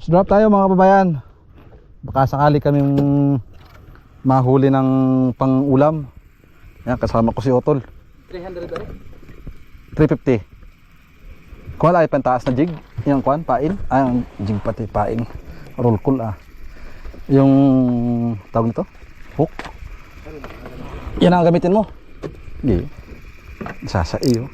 Drop tayo mga kababayan. Baka sakali kaming mahuli ng pang-ulam. Yan, kasama ko si Otol. 300 ulit. 350. Kuha lang ay pantaas na jig. Yung kuhan, pain. Ah, yung jig pati, pain. Roll cool ah. Yung tawag nito? Hook. Yan ang gamitin mo. Hindi. Sasa iyo.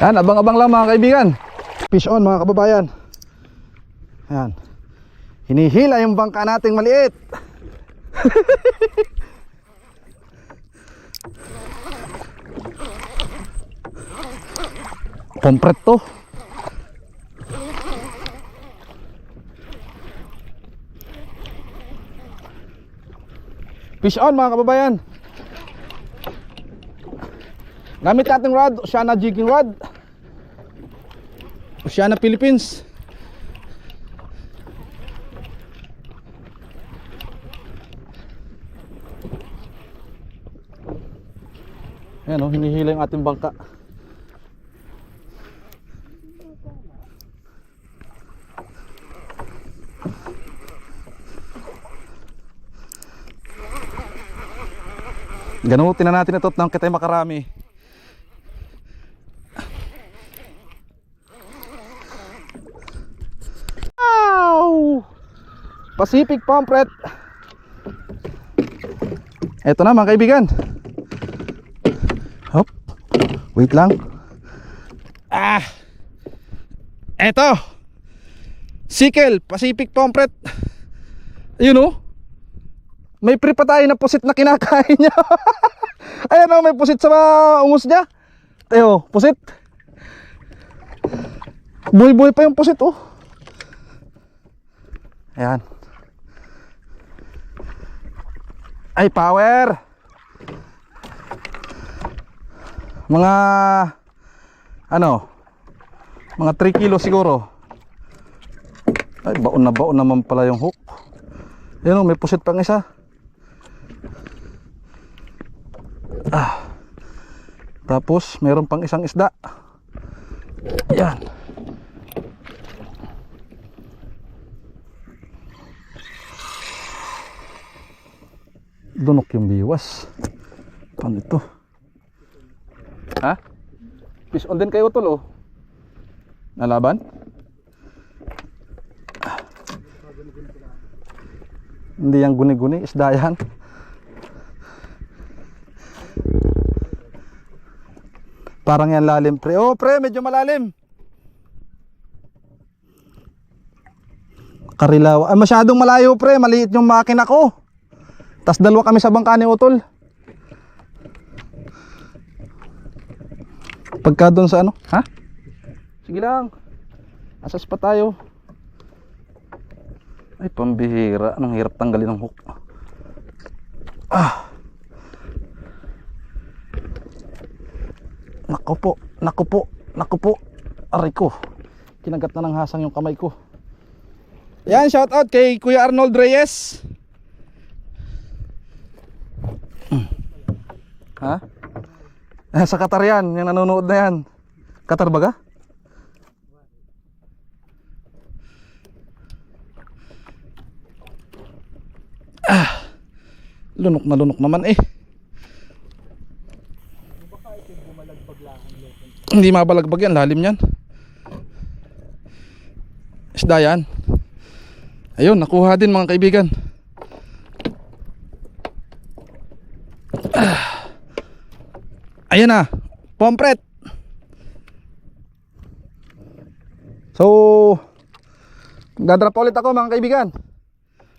Yan, abang-abang lang mga kaibigan. Fish on mga kababayan. Yan. Hinihila yung bangka nating maliit. Pompret to. Fish on mga kababayan. Gamit nating rod, Oceana jigging rod. Oceana Philippines. Ayan o, hinihila yung ating bangka. Ganutin na natin ito nang kitay makarami. Pacific Pompret. Ito na mga kaibigan. Hop. Wait lang. Eto. Sikel Pacific Pompret. Ayun oh. May pre pa tayo na pusit na kinakain niya. Ayan oh, may pusit sa ungos niya. Tayo, pusit. Buhay-buhay pa yung pusit oh. Ayan. Ay, power. Mga ano, mga 3 kilo siguro. Ay, baon naman pala yung hook. Yan o, may pusit pang isa. Tapos meron pang isang isda. Ayan. Dunok yung biwas. Paano ito? Ha? Fish on din kayo tol oh. Nalaban? Hindi yang guni-guni, isda yan. Parang yan lalim pre. Oh pre, medyo malalim. Karilaw. Ay, masyadong malayo pre, maliit yung makina ko. Tas dalawa kami sa bangka ni Utol. Pagka doon sa ano? Ha? Sige lang. Asas pa tayo. Ay, pambihira. Anong hirap tanggalin ng hook. Naku po. Aray ko. Kinagat na ng hasang yung kamay ko. Yan, shout out kay Kuya Arnold Reyes. Ha? Sa Qatar yan, yung nanonood na yan. Qatar ba ga? Lunok naman eh. Hindi mabalagbag yan, lalim yan. Isda yan. Ayun, nakuha din mga kaibigan. Ayan na, pompret. So, dadrop ulit ako mga kaibigan.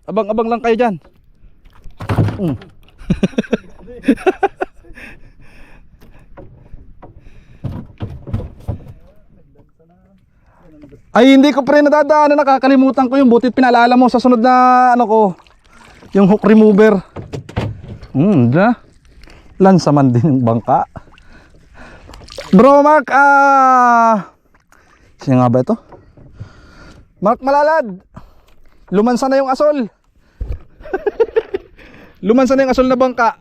Abang-abang lang kayo dyan. Ay, hindi ko pre nadadaanan, nakakalimutan ko yung butit pinaalala mo sa sunod na ano ko, yung hook remover. Lansaman din yung bangka. Bro Mark, sino nga ba ito? Mark Malalad, lumansa na yung asol. Lumansa na yung asol na bangka.